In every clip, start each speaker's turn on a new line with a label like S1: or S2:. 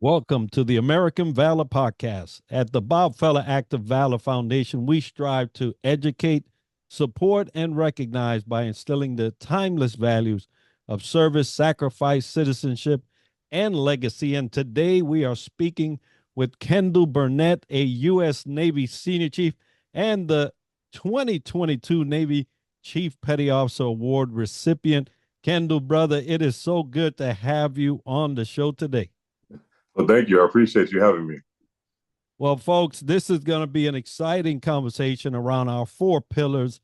S1: Welcome to the American Valor podcast. At the Bob Feller Active Valor Foundation, we strive to educate, support, and recognize by instilling the timeless values of service, sacrifice, citizenship, and legacy. And today we are speaking with Kendall Burnett, a U.S. Navy Senior Chief and the 2022 Navy Chief Petty Officer Award recipient. Kendall, brother, it is so good to have you on the show today.
S2: Well, thank you. I appreciate you having me.
S1: Well, folks, this is going to be an exciting conversation around our four pillars.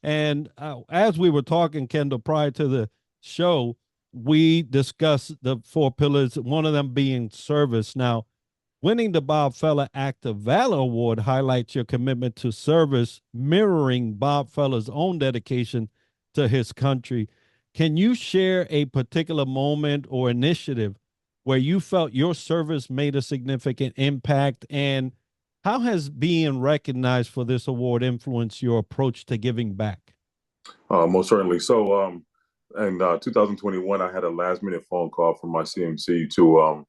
S1: And as we were talking, Kendall, prior to the show, we discussed the four pillars, one of them being service. Now, winning the Bob Feller Active Valor Award highlights your commitment to service, mirroring Bob Feller's own dedication to his country. Can you share a particular moment or initiative where you felt your service made a significant impact, and how has being recognized for this award influenced your approach to giving back?
S2: Most certainly. In 2021, I had a last minute phone call from my CMC to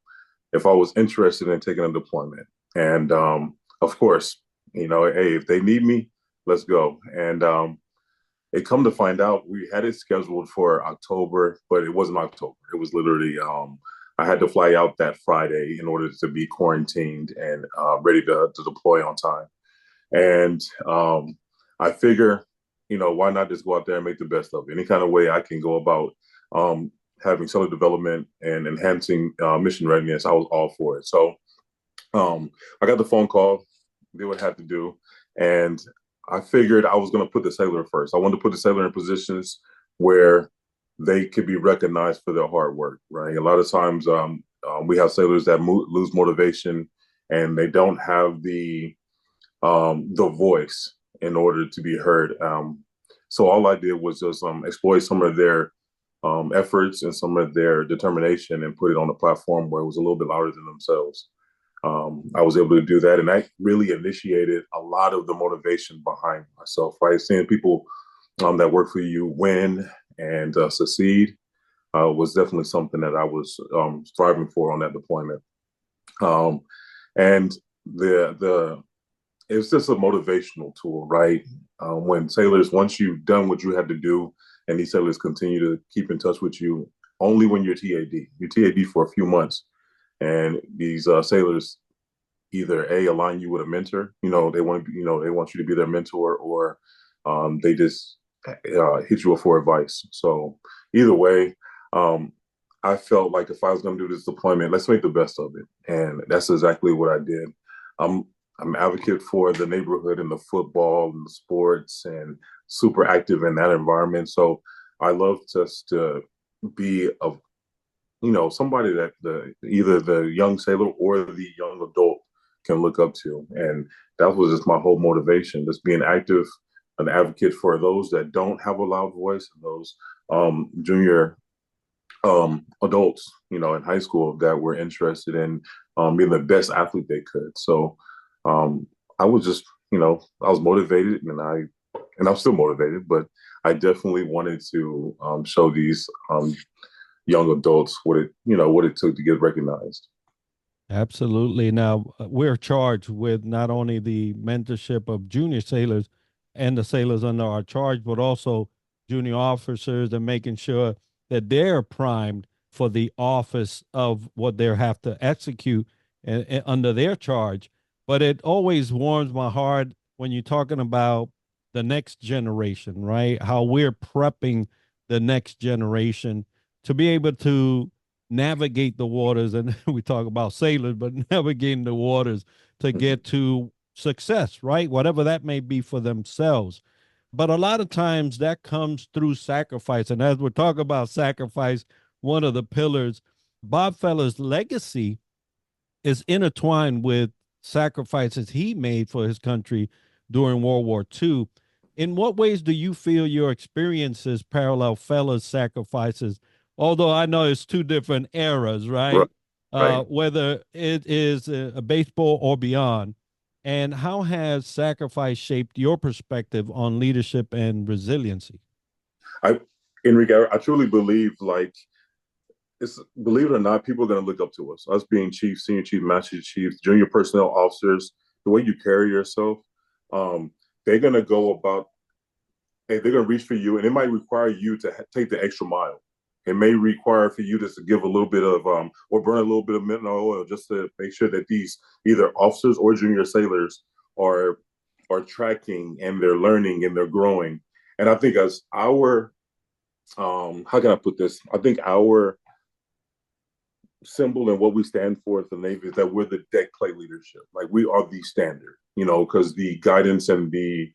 S2: if I was interested in taking a deployment. And of course, hey, if they need me, let's go. And it come to find out we had it scheduled for October, but it wasn't October. It was literally I had to fly out that Friday in order to be quarantined and ready to deploy on time. And I figure, why not just go out there and make the best of it? Any kind of way I can go about having seller development and enhancing mission readiness, I was all for it. So I got the phone call, did what I had to do, and I figured I was going to put the sailor first. I wanted to put the sailor in positions where they could be recognized for their hard work, right? A lot of times we have sailors that lose motivation and they don't have the voice in order to be heard. So all I did was just exploit some of their efforts and some of their determination and put it on a platform where it was a little bit louder than themselves. I was able to do that, and that really initiated a lot of the motivation behind myself, right? Seeing people that work for you win and succeed was definitely something that I was striving for on that deployment. And the it's just a motivational tool, right? When sailors, once you've done what you had to do, and these sailors continue to keep in touch with you, only when you're TAD for a few months, and these sailors either align you with a mentor, they want to, they want you to be their mentor, or they just hit you up for advice. So either way, I felt like if I was going to do this deployment, let's make the best of it, and that's exactly what I did. I'm an advocate for the neighborhood and the football and the sports, and super active in that environment. So I love just to be somebody that either the young sailor or the young adult can look up to. And that was just my whole motivation, just being active, an advocate for those that don't have a loud voice, and those junior adults, in high school that were interested in being the best athlete they could. So I was just, I was motivated, and I'm still motivated, but I definitely wanted to show these young adults what it took to get recognized.
S1: Absolutely. Now, we're charged with not only the mentorship of junior sailors and the sailors under our charge, but also junior officers, and making sure that they're primed for the office of what they have to execute and under their charge. But it always warms my heart when you're talking about the next generation, right? How we're prepping the next generation to be able to navigate the waters. And we talk about sailors, but navigating the waters to get to success, right? Whatever that may be for themselves. But a lot of times that comes through sacrifice. And as we're talking about sacrifice, one of the pillars, Bob Feller's legacy is intertwined with sacrifices he made for his country during World War II. In what ways do you feel your experiences parallel Feller's sacrifices? Although I know it's two different eras,
S2: Right.
S1: right?
S2: Right.
S1: Whether it is a baseball or beyond. And how has sacrifice shaped your perspective on leadership and resiliency?
S2: I, Enrique, I truly believe like it's believe it or not, people are going to look up to us. Us being chiefs, senior chief, master chief, junior personnel officers, the way you carry yourself, um, they're going to go about. They're going to reach for you, and it might require you to take the extra mile. It may require for you just to give a little bit of, or burn a little bit of midnight oil, just to make sure that these either officers or junior sailors are are tracking and they're learning and they're growing. And I think as our, how can I put this? I think our symbol and what we stand for at the Navy is that we're the deck plate leadership. Like we are the standard, because the guidance and the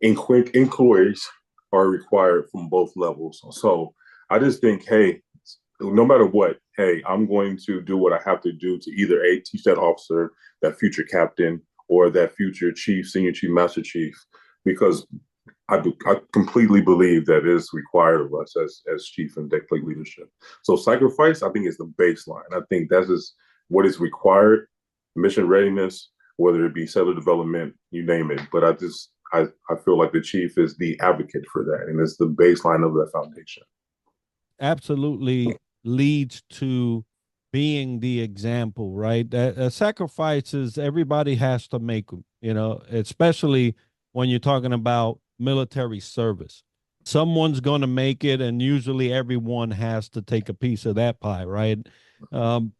S2: inquiries are required from both levels. So I just think, hey, no matter what, hey, I'm going to do what I have to do to either teach that officer, that future captain, or that future chief, senior chief, master chief, because I completely believe that is required of us as chief and deck plate leadership. So sacrifice, I think, is the baseline. I think that is what is required, mission readiness, whether it be settler development, you name it. But I feel like the chief is the advocate for that, and it's the baseline of that foundation.
S1: Absolutely leads to being the example, right? That sacrifices everybody has to make them, especially when you're talking about military service. Someone's going to make it, and usually everyone has to take a piece of that pie, right? Um,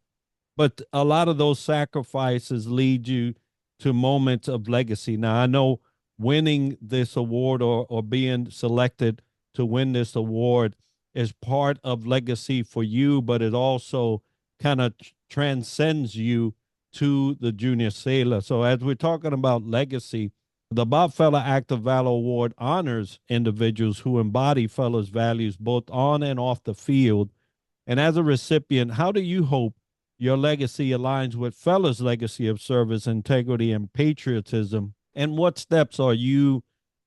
S1: but a lot of those sacrifices lead you to moments of legacy. Now, I know winning this award or being selected to win this award is part of legacy for you, but it also kind of transcends you to the junior sailor. So, as we're talking about legacy, the Bob Feller Act of Valor Award honors individuals who embody Feller's values both on and off the field. And as a recipient, how do you hope your legacy aligns with Feller's legacy of service, integrity, and patriotism? And what steps are you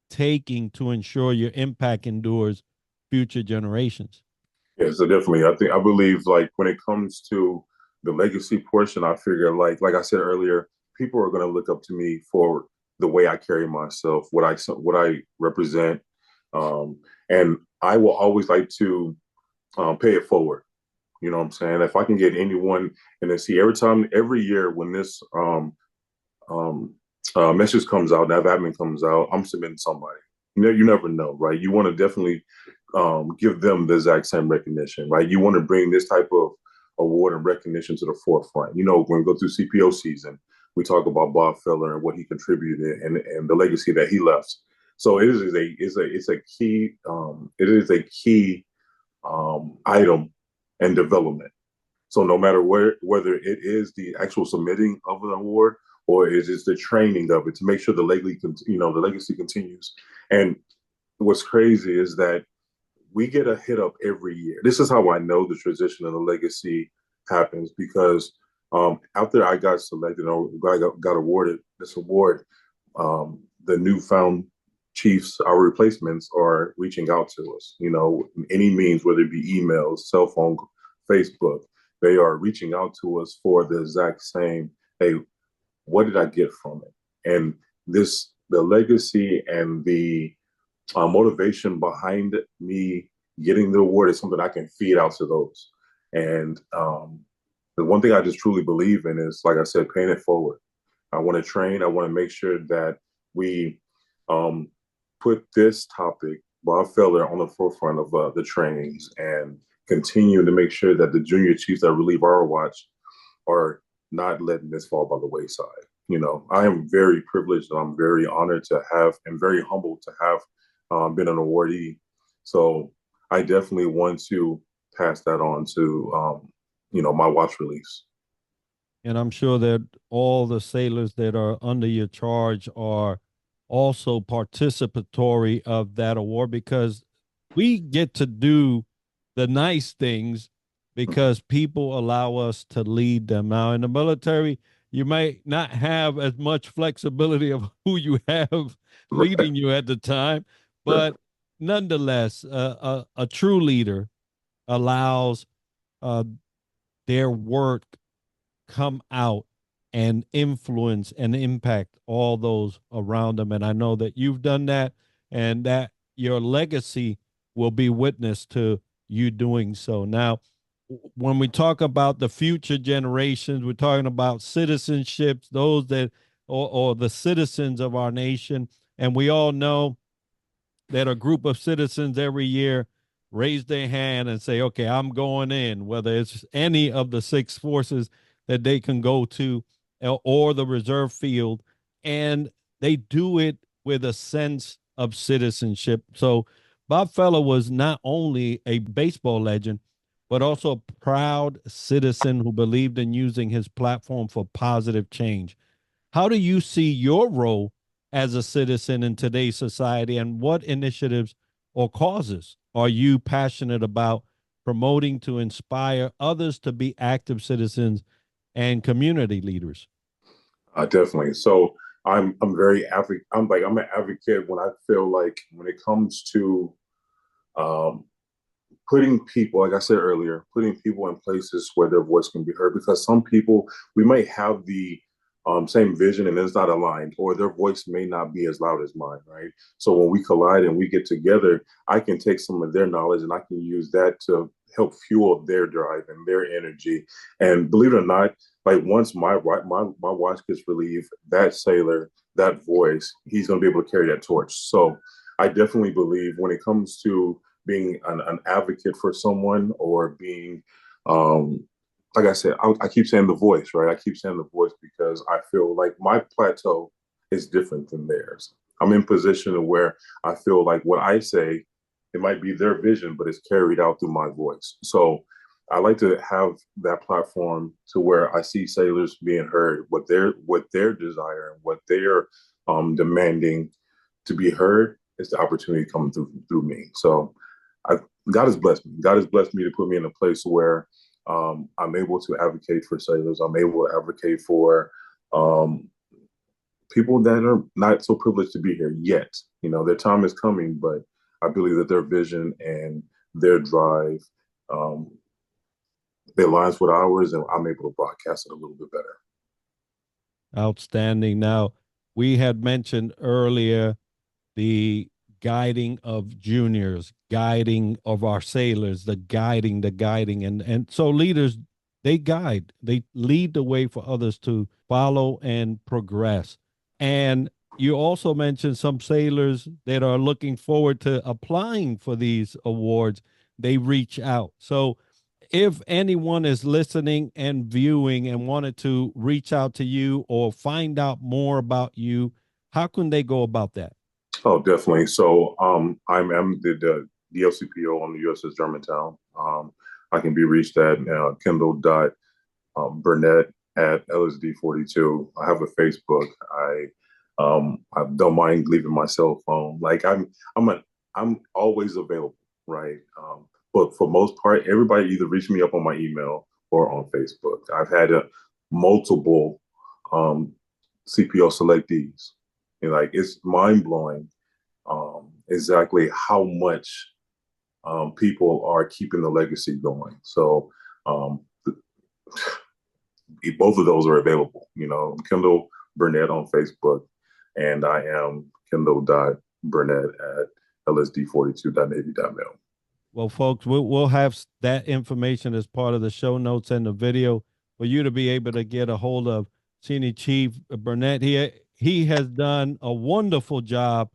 S1: taking to ensure your impact endures future generations?
S2: Yeah, so definitely, I believe like when it comes to the legacy portion, I figure like I said earlier, people are going to look up to me for the way I carry myself, what I represent, um, and I will always like to pay it forward. You know what I'm saying? If I can get anyone and then see every year when this um, message comes out, that admin comes out, I'm submitting somebody. You never know, right? You want to definitely give them the exact same recognition, right? You want to bring this type of award and recognition to the forefront. When we go through CPO season, we talk about Bob Feller and what he contributed and the legacy that he left. So it is a key item and development. So no matter whether it is the actual submitting of an award or it is the training of it to make sure the legacy continues. And what's crazy is that we get a hit up every year. This is how I know the transition of the legacy happens because after I got selected or got awarded this award, the newfound chiefs, our replacements, are reaching out to us. Any means, whether it be emails, cell phone, Facebook, they are reaching out to us for the exact same. Hey, what did I get from it? And the legacy and the motivation behind me getting the award is something I can feed out to those. And the one thing I just truly believe in is, like I said, paying it forward. I want to train. I want to make sure that we um, put this topic, Bob Feller, on the forefront of the trainings and continue to make sure that the junior chiefs that relieve our watch are not letting this fall by the wayside. I am very privileged and I'm very honored to have and very humbled to have been an awardee. So I definitely want to pass that on to, my watch release.
S1: And I'm sure that all the sailors that are under your charge are also participatory of that award because we get to do the nice things because people allow us to lead them. Now, in the military, you might not have as much flexibility of who you have
S2: Right.
S1: leading you at the time,
S2: Right.
S1: but nonetheless, a true leader allows uh, their work come out and influence and impact all those around them. And I know that you've done that and that your legacy will be witness to you doing so. Now, when we talk about the future generations, we're talking about citizenships, those that, or the citizens of our nation. And we all know that a group of citizens every year raise their hand and say, okay, I'm going in, whether it's any of the six forces that they can go to or the reserve field. And they do it with a sense of citizenship. So Bob Feller was not only a baseball legend, but also a proud citizen who believed in using his platform for positive change. How do you see your role as a citizen in today's society, and what initiatives or causes are you passionate about promoting to inspire others to be active citizens and community leaders?
S2: Definitely. So I'm very advocate. I'm an advocate when I feel like when it comes to um, putting people, like I said earlier, putting people in places where their voice can be heard. Because some people, we might have the same vision and it's not aligned, or their voice may not be as loud as mine, right? So when we collide and we get together, I can take some of their knowledge and I can use that to help fuel their drive and their energy. And believe it or not, like once my watch gets relieved, that sailor, that voice, he's going to be able to carry that torch. So I definitely believe when it comes to being an advocate for someone or being like I said, I keep saying the voice, right? I keep saying the voice because I feel like my plateau is different than theirs. I'm in position where I feel like what I say, it might be their vision, but it's carried out through my voice. So I like to have that platform to where I see sailors being heard, what their desire and what they're demanding to be heard is the opportunity coming through me. So I, God has blessed me. God has blessed me to put me in a place where I'm able to advocate for sailors. I'm able to advocate for um, people that are not so privileged to be here yet. You know, their time is coming, but I believe that their vision and their drive um, it aligns with ours, and I'm able to broadcast it a little bit better.
S1: Outstanding. Now, we had mentioned earlier the guiding of juniors, guiding of our sailors, the guiding. And so leaders, they guide, they lead the way for others to follow and progress. And you also mentioned some sailors that are looking forward to applying for these awards. They reach out. So if anyone is listening and viewing and wanted to reach out to you or find out more about you, how can they go about that?
S2: Oh, definitely. So I'm the DLCPO on the USS Germantown. I can be reached at Kendall dot Burnett at LSD42. I have a Facebook. I don't mind leaving my cell phone. Like I'm always available, right? But for most part, everybody either reach me up on my email or on Facebook. I've had multiple um, CPO selectees. And like it's mind blowing exactly how much people are keeping the legacy going. So um, both of those are available. You know, Kendall Burnett on Facebook, and I am Kendall.Burnett at lsd42.navy.mil.
S1: Well, folks, we'll have that information as part of the show notes and the video for you to be able to get a hold of Senior Chief Burnett. He has done a wonderful job,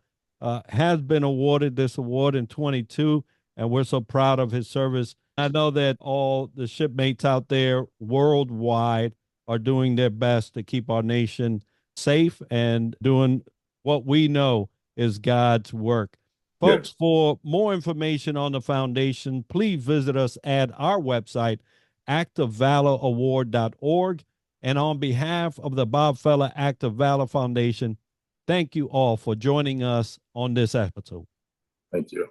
S1: has been awarded this award in 22, and we're so proud of his service. I know that all the shipmates out there worldwide are doing their best to keep our nation safe and doing what we know is God's work. Folks,
S2: Yes,
S1: for more information on the foundation, please visit us at our website, actofvaloraward.org. And on behalf of the Bob Feller Act of Valor Foundation, thank you all for joining us on this episode.
S2: thank you.